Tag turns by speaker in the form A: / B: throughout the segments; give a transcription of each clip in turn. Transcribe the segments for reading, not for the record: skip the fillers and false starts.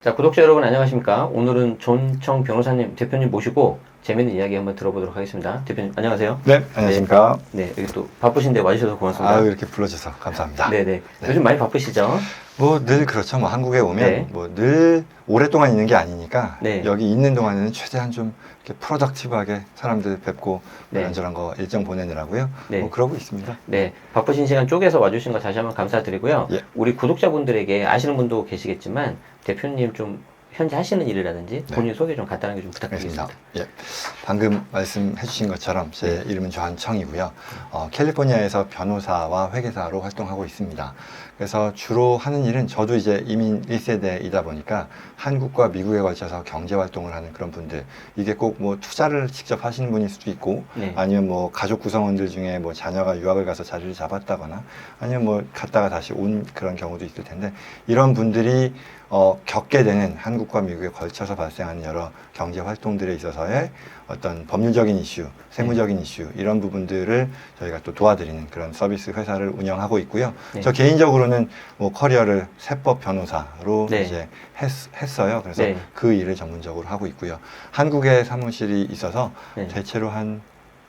A: 자, 구독자 여러분 안녕하십니까? 오늘은 존청 변호사님, 대표님 모시고 재밌는 이야기 한번 들어보도록 하겠습니다. 대표님 안녕하세요.
B: 네, 안녕하십니까?
A: 네, 여기 또 바쁘신데 와주셔서 고맙습니다.
B: 아유, 이렇게 불러주셔서 감사합니다.
A: 네네. 요즘 많이 바쁘시죠?
B: 뭐 늘 그렇죠. 뭐 한국에 오면
A: 네.
B: 뭐 늘 오랫동안 있는 게 아니니까
A: 네.
B: 여기 있는 동안에는 최대한 좀 이렇게 프로덕티브하게 사람들 뵙고
A: 네.
B: 이런저런 거 일정 보내느라고요.
A: 네.
B: 뭐 그러고 있습니다.
A: 네, 바쁘신 시간 쪼개서 와주신 거 다시 한번 감사드리고요.
B: 예.
A: 우리 구독자분들에게 아시는 분도 계시겠지만 대표님 좀 현재 하시는 일이라든지
B: 네.
A: 본인 소개 좀 간단하게 좀 부탁드리겠습니다.
B: 예, 방금 말씀해 주신 것처럼 제 이름은 조한청이고요. 캘리포니아에서 변호사와 회계사로 활동하고 있습니다. 그래서 주로 하는 일은 저도 이제 이민 1세대이다 보니까 한국과 미국에 걸쳐서 경제 활동을 하는 그런 분들, 이게 꼭 뭐 투자를 직접 하시는 분일 수도 있고
A: 네.
B: 아니면 뭐 가족 구성원들 중에 뭐 자녀가 유학을 가서 자리를 잡았다거나 아니면 뭐 갔다가 다시 온 그런 경우도 있을 텐데, 이런 분들이 겪게 되는 한국과 미국에 걸쳐서 발생하는 여러 경제 활동들에 있어서의 어떤 법률적인 이슈, 세무적인 이슈, 이런 부분들을 저희가 또 도와드리는 그런 서비스 회사를 운영하고 있고요.
A: 네.
B: 저 개인적으로는 뭐 커리어를 세법 변호사로
A: 네.
B: 이제 했어요. 그래서
A: 네.
B: 그 일을 전문적으로 하고 있고요. 한국에 사무실이 있어서
A: 네.
B: 대체로 한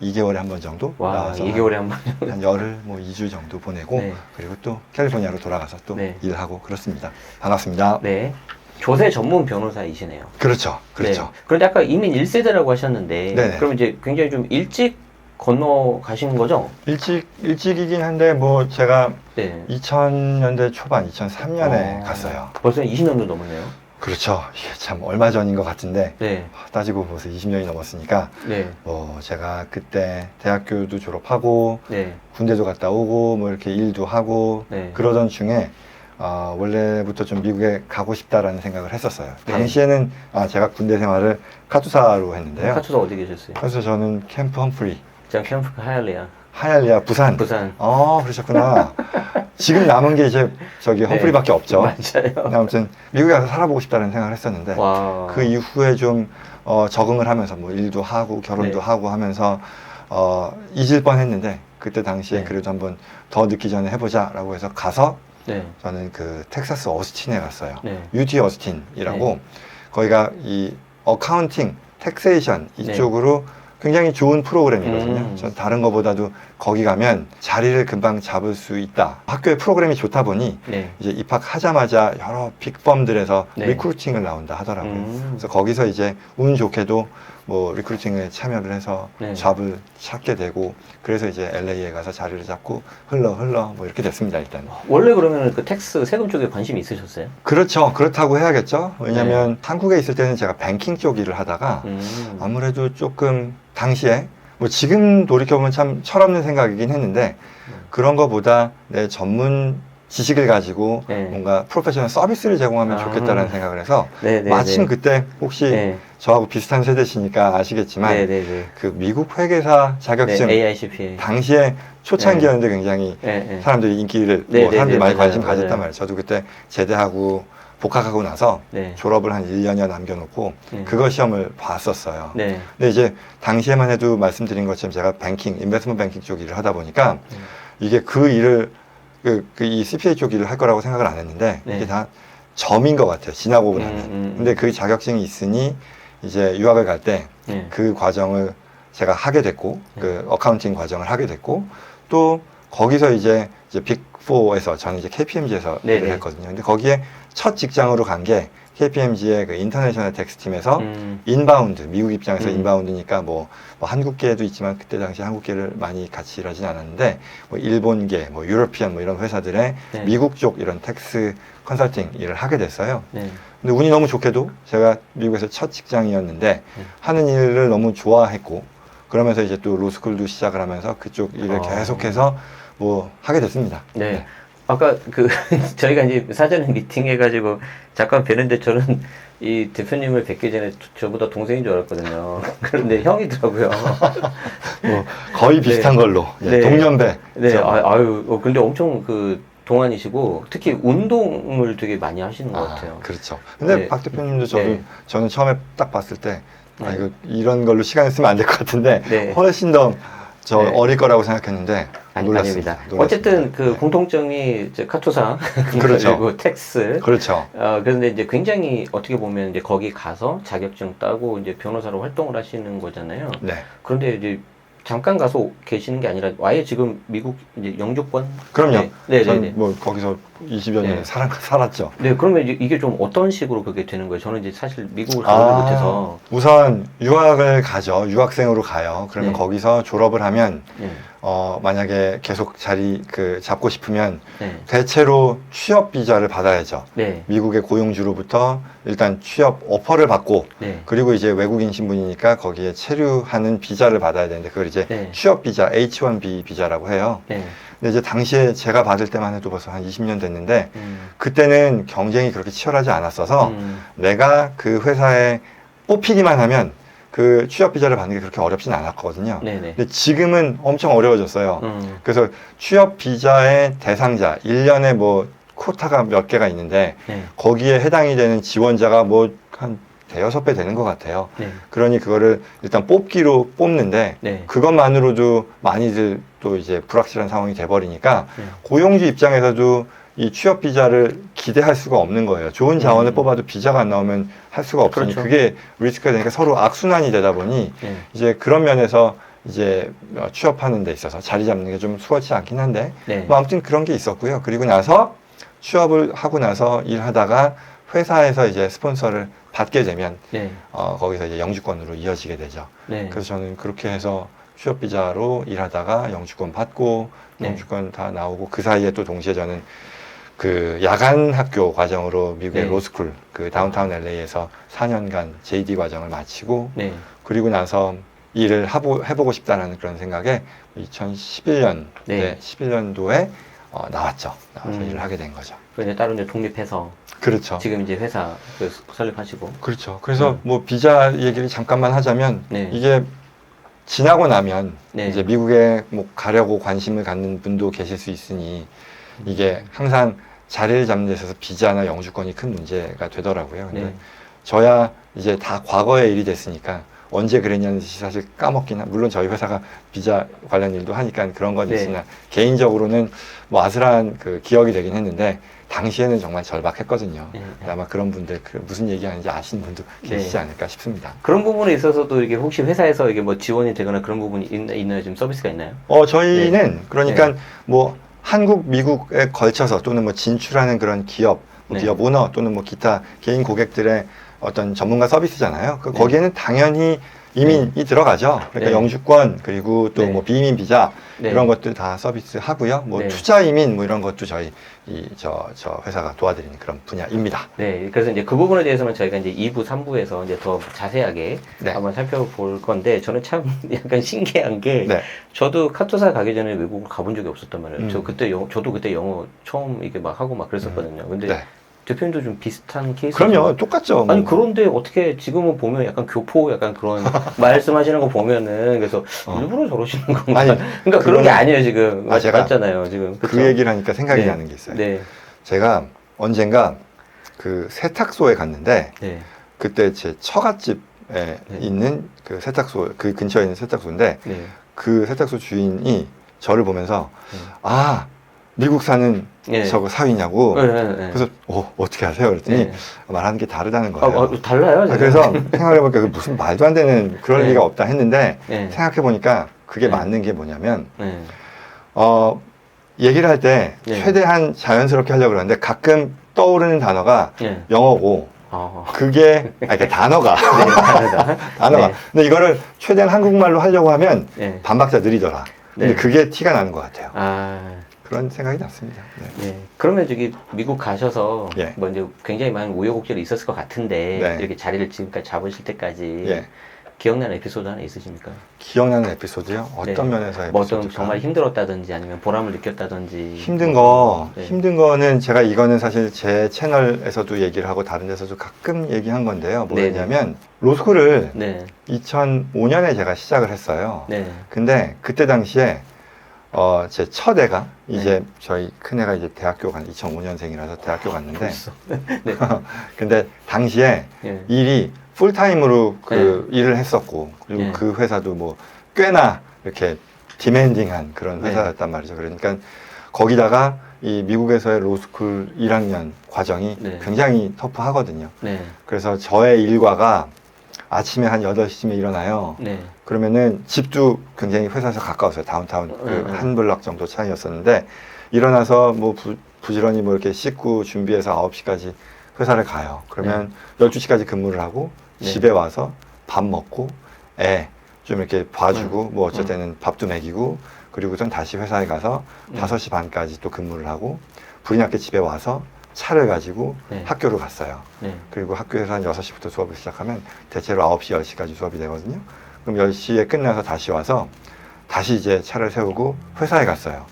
B: 2개월에 한 번 정도
A: 와,
B: 나와서
A: 2개월에 한 번.
B: 한 열흘, 뭐 2주 정도 보내고
A: 네.
B: 그리고 또 캘리포니아로 돌아가서 또
A: 네.
B: 일하고 그렇습니다. 반갑습니다.
A: 네. 조세 전문 변호사이시네요.
B: 그렇죠. 그렇죠.
A: 네. 그런데 아까 이민 1세대라고 하셨는데,
B: 네네.
A: 그럼 이제 굉장히 좀 일찍 건너가신 거죠?
B: 일찍이긴 한데 뭐 제가
A: 네.
B: 2000년대 초반, 2003년에 갔어요.
A: 벌써 20년도 넘었네요.
B: 그렇죠. 이게 참 얼마 전인 것 같은데
A: 네.
B: 따지고 벌써 20년이 넘었으니까
A: 네.
B: 뭐 제가 그때 대학교도 졸업하고
A: 네.
B: 군대도 갔다 오고 뭐 이렇게 일도 하고
A: 네.
B: 그러던 중에 원래부터 좀 미국에 가고 싶다라는 생각을 했었어요.
A: 네.
B: 당시에는 제가 군대 생활을 카투사로 했는데요.
A: 카투사 어디 계셨어요?
B: 그래서 저는 캠프 험프리,
A: 제가 캠프 하이알리아.
B: 하이알리아, 부산.
A: 부산.
B: 그러셨구나. 지금 남은 게 이제 저기 험프리밖에 없죠.
A: 맞아요.
B: 아무튼 미국에 가서 살아보고 싶다는 생각을 했었는데
A: 와.
B: 그 이후에 좀 적응을 하면서 뭐 일도 하고 결혼도
A: 네.
B: 하고 하면서 잊을 뻔했는데 그때 당시에
A: 네.
B: 그래도 한번 더 늦기 전에 해보자라고 해서 가서
A: 네.
B: 저는 그 텍사스 어스틴에 갔어요.
A: 네.
B: UT 어스틴이라고
A: 네.
B: 거기가 이 어카운팅, 텍세이션 이쪽으로 굉장히 좋은 프로그램이거든요. 전 다른 거보다도 거기 가면 자리를 금방 잡을 수 있다. 학교의 프로그램이 좋다 보니
A: 네.
B: 이제 입학하자마자 여러 빅펌들에서
A: 네.
B: 리크루팅을 나온다 하더라고요.
A: 음.
B: 그래서 거기서 이제 운 좋게도 뭐 리크루팅에 참여를 해서
A: 네.
B: 잡을 찾게 되고, 그래서 이제 LA에 가서 자리를 잡고 흘러 뭐 이렇게 됐습니다. 일단.
A: 원래 그러면 그 텍스 세금 쪽에 관심이 있으셨어요?
B: 그렇죠. 그렇다고 해야겠죠. 왜냐하면 한국에 있을 때는 제가 뱅킹 쪽 일을 하다가 아무래도 조금 당시에 뭐 지금 돌이켜보면 참 철없는 생각이긴 했는데 그런 거보다 내 전문 지식을 가지고
A: 네.
B: 뭔가 프로페셔널 서비스를 제공하면 좋겠다라는 생각을 해서
A: 네, 네,
B: 마침
A: 네.
B: 그때 혹시
A: 네.
B: 저하고 비슷한 세대시니까 아시겠지만
A: 네, 네, 네.
B: 그 미국 회계사 자격증
A: 네, AICPA.
B: 당시에 초창기였는데 굉장히
A: 네, 네.
B: 사람들이 인기를
A: 네,
B: 뭐 사람들이
A: 네,
B: 많이
A: 맞아요,
B: 관심 가졌단
A: 맞아요.
B: 말이에요. 저도 그때 제대하고 복학하고 나서
A: 네.
B: 졸업을 한 1년여 남겨놓고
A: 네.
B: 그거 시험을 봤었어요.
A: 네.
B: 근데 이제 당시에만 해도 말씀드린 것처럼 제가 뱅킹, 인베스트먼트 뱅킹 쪽 일을 하다 보니까 이게 그 일을 이 CPA 쪽 일을 할 거라고 생각을 안 했는데
A: 네.
B: 이게 다 점인 것 같아요. 지나고 나면. 근데 그 자격증이 있으니 이제 유학을 갈 때 그
A: 네.
B: 과정을 제가 하게 됐고 그 어카운팅 과정을 하게 됐고 또 거기서 이제 빅4에서 저는 이제 KPMG에서
A: 네네.
B: 일을 했거든요. 근데 거기에 첫 직장으로 간 게 KPMG의 그 인터내셔널 텍스 팀에서 인바운드, 미국 입장에서 인바운드니까 뭐 한국계도 있지만 그때 당시 한국계를 많이 같이 일하진 않았는데 뭐 일본계, 뭐 유러피안 뭐 이런 회사들의
A: 네.
B: 미국 쪽 이런 텍스 컨설팅 일을 하게 됐어요.
A: 네.
B: 근데 운이 너무 좋게도 제가 미국에서 첫 직장이었는데 하는 일을 너무 좋아했고 그러면서 이제 또 로스쿨도 시작을 하면서 그쪽 일을 계속해서 뭐 하게 됐습니다.
A: 네. 아까 그 저희가 이제 사전에 미팅해가지고 잠깐 뵈는데 저는 이 대표님을 뵙기 전에 저보다 동생인 줄 알았거든요. 그런데 형이더라고요.
B: 뭐 거의 비슷한 걸로
A: 네.
B: 동년배.
A: 네. 아유, 근데 엄청 그 동안이시고 특히 운동을 되게 많이 하시는 것 같아요.
B: 그렇죠. 근데
A: 네.
B: 박 대표님도
A: 네.
B: 저는 처음에 딱 봤을 때
A: 네.
B: 이거 이런 걸로 시간을 쓰면 안 될 것 같은데
A: 네.
B: 훨씬 더 저
A: 네.
B: 어릴 거라고 생각했는데 놀랐습니다.
A: 아닙니다. 어쨌든 그
B: 네.
A: 공통점이 이제 카투사
B: 그렇죠.
A: 그리고 텍스.
B: 그렇죠.
A: 그런데 이제 굉장히 어떻게 보면 이제 거기 가서 자격증 따고 이제 변호사로 활동을 하시는 거잖아요.
B: 네.
A: 그런데 이제 잠깐 가서 계시는 게 아니라 아예 지금 미국 이제 영주권.
B: 그럼요.
A: 네, 네,
B: 전
A: 네.
B: 뭐 거기서 20여 년
A: 네.
B: 살았죠.
A: 네, 그러면 이게 좀 어떤 식으로 그게 되는 거예요? 저는 이제 사실 미국을 가보지 못해서.
B: 우선 유학을 가죠. 유학생으로 가요. 그러면
A: 네.
B: 거기서 졸업을 하면
A: 네,
B: 만약에 계속 자리 잡고 싶으면
A: 네,
B: 대체로 취업 비자를 받아야죠.
A: 네,
B: 미국의 고용주로부터 일단 취업 오퍼를 받고
A: 네,
B: 그리고 이제 외국인 신분이니까 거기에 체류하는 비자를 받아야 되는데 그걸 이제
A: 네.
B: 취업 비자 H-1B 비자라고 해요.
A: 네.
B: 근데 이제 당시에 제가 받을 때만 해도 벌써 한 20년 됐는데 그때는 경쟁이 그렇게 치열하지 않았어서 내가 그 회사에 뽑히기만 하면 그 취업 비자를 받는 게 그렇게 어렵진 않았거든요.
A: 네네.
B: 근데 지금은 엄청 어려워졌어요. 그래서 취업 비자의 대상자, 1년에 뭐 코타가 몇 개가 있는데
A: 네.
B: 거기에 해당이 되는 지원자가 뭐 한 대여섯 배 되는 것 같아요.
A: 네.
B: 그러니 그거를 일단 뽑기로 뽑는데
A: 네.
B: 그것만으로도 많이들 또 이제 불확실한 상황이 돼버리니까
A: 네.
B: 고용주 입장에서도 이 취업 비자를 기대할 수가 없는 거예요. 좋은 자원을 뽑아도 비자가 안 나오면 할 수가 없으니
A: 그렇죠.
B: 그게 리스크가 되니까 서로 악순환이 되다 보니
A: 네.
B: 이제 그런 면에서 이제 취업하는 데 있어서 자리 잡는 게 좀 수월치 않긴 한데
A: 네.
B: 뭐 아무튼 그런 게 있었고요. 그리고 나서 취업을 하고 나서 일하다가 회사에서 이제 스폰서를 받게 되면
A: 네.
B: 거기서 이제 영주권으로 이어지게 되죠.
A: 네.
B: 그래서 저는 그렇게 해서 취업 비자로 일하다가 영주권 받고
A: 네.
B: 영주권 다 나오고 그 사이에 또 동시에 저는 그 야간 학교 과정으로 미국의
A: 네.
B: 로스쿨 그 다운타운 LA에서 4년간 JD 과정을 마치고
A: 네.
B: 그리고 나서 일을 해보고 싶다는 그런 생각에 2011년
A: 네.
B: 11년도에 나왔죠. 나와서 일을 하게 된 거죠.
A: 그래서 따로 이제 독립해서
B: 그렇죠.
A: 지금 이제 회사 설립하시고.
B: 그렇죠. 그래서 뭐 비자 얘기를 잠깐만 하자면
A: 네.
B: 이게 지나고 나면
A: 네.
B: 이제 미국에 뭐 가려고 관심을 갖는 분도 계실 수 있으니 이게 항상 자리를 잡는 데 있어서 비자나 영주권이 큰 문제가 되더라고요. 근데
A: 네.
B: 저야 이제 다 과거의 일이 됐으니까 언제 그랬냐는 듯이 사실 까먹긴 물론 저희 회사가 비자 관련 일도 하니까 그런 건
A: 네.
B: 있으나 개인적으로는 뭐 아슬한 그 기억이 되긴 했는데 당시에는 정말 절박했거든요.
A: 네.
B: 아마 그런 분들 무슨 얘기하는지 아시는 분도 계시지
A: 네.
B: 않을까 싶습니다.
A: 그런 부분에 있어서도 이게 혹시 회사에서 이게 뭐 지원이 되거나 그런 부분이 있나요? 지금 서비스가 있나요?
B: 저희는 그러니까
A: 네.
B: 뭐 한국, 미국에 걸쳐서 또는 뭐 진출하는 그런 기업, 뭐
A: 네.
B: 기업 오너 또는 뭐 기타 개인 고객들의 어떤 전문가 서비스잖아요.
A: 네.
B: 거기에는 당연히 이민이 들어가죠. 그러니까
A: 네.
B: 영주권 그리고 또
A: 네.
B: 뭐 비이민 비자
A: 네.
B: 이런 것들 다 서비스 하고요. 뭐
A: 네.
B: 투자 이민 뭐 이런 것도 저희 저 회사가 도와드리는 그런 분야입니다.
A: 네, 그래서 이제 그 부분에 대해서는 저희가 이제 2부, 3부에서 이제 더 자세하게
B: 네.
A: 한번 살펴볼 건데, 저는 참 약간 신기한 게,
B: 네.
A: 저도 카투사 가기 전에 외국을 가본 적이 없었단 말이에요.
B: 음.
A: 저도 그때 영어 처음 이게 막 하고 막 그랬었거든요. 근데
B: 네.
A: 대표님도 좀 비슷한 케이스.
B: 그럼요. 똑같죠.
A: 아니,
B: 뭐.
A: 그런데 어떻게 지금은 보면 약간 교포 약간 그런 말씀하시는 거 보면은, 그래서 일부러 저러시는 건가?
B: 아니,
A: 그러니까 그런 게
B: 그거는-
A: 아니에요, 지금.
B: 제가
A: 맞잖아요, 지금.
B: 그
A: 그쵸?
B: 얘기를 하니까 생각이
A: 네.
B: 나는 게 있어요.
A: 네,
B: 제가 언젠가 그 세탁소에 갔는데
A: 네,
B: 그때 제 처갓집에
A: 네.
B: 있는 그 세탁소, 그 근처에 있는 세탁소인데
A: 네.
B: 그 세탁소 주인이 저를 보면서
A: 네.
B: 아, 미국 사는
A: 네.
B: 저거 사위냐고.
A: 네, 네, 네.
B: 그래서 어떻게 하세요? 그랬더니
A: 네.
B: 말하는 게 다르다는 거예요.
A: 달라요. 지금.
B: 그래서 생각해보니까 무슨 말도 안 되는 그럴
A: 네.
B: 리가 없다 했는데
A: 네.
B: 생각해보니까 그게
A: 네.
B: 맞는 게 뭐냐면
A: 네.
B: 얘기를 할 때
A: 네.
B: 최대한 자연스럽게 하려고 그러는데 가끔 떠오르는 단어가
A: 네.
B: 영어고
A: 어.
B: 그게 그러니까 단어가
A: 네, 다르다.
B: 단어가
A: 네.
B: 근데 이거를 최대한 한국말로 하려고 하면
A: 네.
B: 반박자 느리더라. 근데
A: 네.
B: 그게 티가 나는 것 같아요.
A: 아,
B: 그런 생각이 났습니다. 네.
A: 네. 그러면 저기 미국 가셔서
B: 예.
A: 뭐 이제 굉장히 많은 우여곡절이 있었을 것 같은데
B: 네.
A: 이렇게 자리를 지금까지 잡으실 때까지
B: 예.
A: 기억나는 에피소드 하나 있으십니까?
B: 기억나는 에피소드요? 어떤
A: 네.
B: 면에서
A: 뭐
B: 에피소드가?
A: 어떤 정말 힘들었다든지 아니면 보람을 느꼈다든지
B: 힘든 거,
A: 네.
B: 힘든 거는 제가 이거는 사실 제 채널에서도 얘기를 하고 다른 데서도 가끔 얘기한 건데요. 뭐냐면 로스쿨을
A: 네.
B: 2005년에 제가 시작을 했어요.
A: 네.
B: 근데 그때 당시에 제 첫 애가 이제 저희 큰 애가 이제 대학교 간 2005년생이라서 대학교 갔는데
A: 벌써. 네.
B: 근데 당시에
A: 예.
B: 일이 풀타임으로 그 일을 했었고 그리고
A: 네.
B: 그 회사도 뭐 꽤나 이렇게 디맨딩한 그런
A: 네.
B: 회사였단 말이죠. 그러니까 거기다가 이 미국에서의 로스쿨 1학년 과정이
A: 네.
B: 굉장히 터프하거든요.
A: 네.
B: 그래서 저의 일과가 아침에 한 8시쯤에 일어나요.
A: 네.
B: 그러면은 집도 굉장히 회사에서 가까웠어요. 다운타운 한 블럭 정도 차이였었는데 일어나서 뭐 부지런히 뭐 이렇게 씻고 준비해서 9시까지 회사를 가요. 그러면 12시까지 근무를 하고
A: 네.
B: 집에 와서 밥 먹고 애 좀 이렇게 봐주고 뭐 어쩔 때는 밥도 먹이고 그리고선 다시 회사에 가서 5시 반까지 또 근무를 하고 불이 났게 집에 와서 차를 가지고
A: 네.
B: 학교로 갔어요.
A: 네.
B: 그리고 학교에서 한 6시부터 수업을 시작하면 대체로 9시, 10시까지 수업이 되거든요. 그럼 10시에 끝나서 다시 와서 다시 이제 차를 세우고 회사에 갔어요.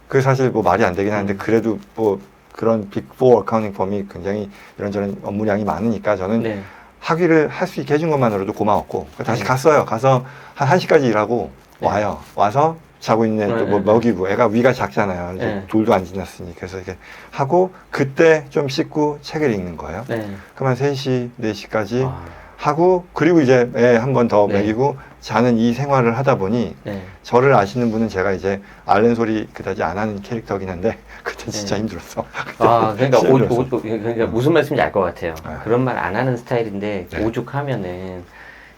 B: 그게 사실 뭐 말이 안 되긴 하는데 그래도 뭐 그런 빅4 어카운팅 펌이 굉장히 이런저런 업무량이 많으니까 저는
A: 네.
B: 학위를 할 수 있게 해준 것만으로도 고마웠고 다시
A: 네.
B: 갔어요. 가서 한 1시까지 일하고
A: 네.
B: 와요. 와서 자고 있는 또 뭐
A: 네.
B: 먹이고 애가 위가 작잖아요. 이제
A: 네.
B: 돌도 안 지났으니 그래서 이렇게 하고 그때 좀 씻고 책을 읽는 거예요.
A: 네.
B: 그러면 3시, 4시까지
A: 아,
B: 하고 그리고 이제 애 한 번 더
A: 네.
B: 먹이고 자는 이 생활을 하다 보니
A: 네.
B: 저를 아시는 분은 제가 이제 앓는 소리 그다지 안 하는 캐릭터긴 한데 그때 진짜
A: 네.
B: 힘들었어.
A: 아, 그러니까,
B: 진짜 힘들었어.
A: 그러니까 무슨 말씀인지 알 것 같아요.
B: 네.
A: 그런 말 안 하는 스타일인데
B: 네.
A: 오죽하면은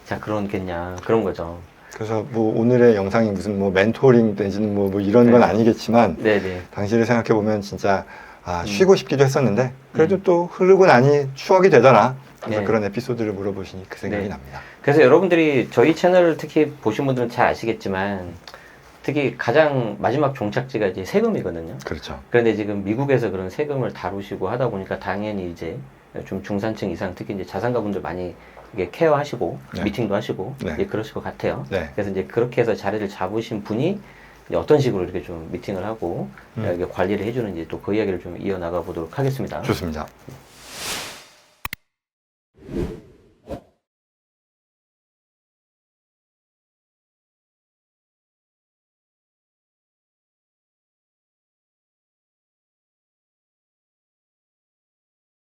A: 자 그런겠냐 그런 거죠.
B: 그래서 뭐 오늘의 영상이 무슨 뭐 멘토링 내지는 뭐 이런 건
A: 네.
B: 아니겠지만
A: 네네.
B: 당시를 생각해 보면 진짜 쉬고 싶기도 했었는데 그래도 또 흐르고 나니 추억이 되더라. 그래서
A: 네.
B: 그런 에피소드를 물어보시니 그 생각이
A: 네.
B: 납니다.
A: 그래서 여러분들이 저희 채널을 특히 보신 분들은 잘 아시겠지만 특히 가장 마지막 종착지가 이제 세금이거든요.
B: 그렇죠.
A: 그런데 지금 미국에서 그런 세금을 다루시고 하다 보니까 당연히 이제 좀 중산층 이상 특히 이제 자산가분들 많이 이게 케어하시고
B: 네.
A: 미팅도 하시고
B: 네.
A: 이제 그러실 것 같아요.
B: 네.
A: 그래서 이제 그렇게 해서 자리를 잡으신 분이 이제 어떤 식으로 이렇게 좀 미팅을 하고 이렇게 관리를 해주는지 또 그 이야기를 좀 이어나가 보도록 하겠습니다.
B: 좋습니다.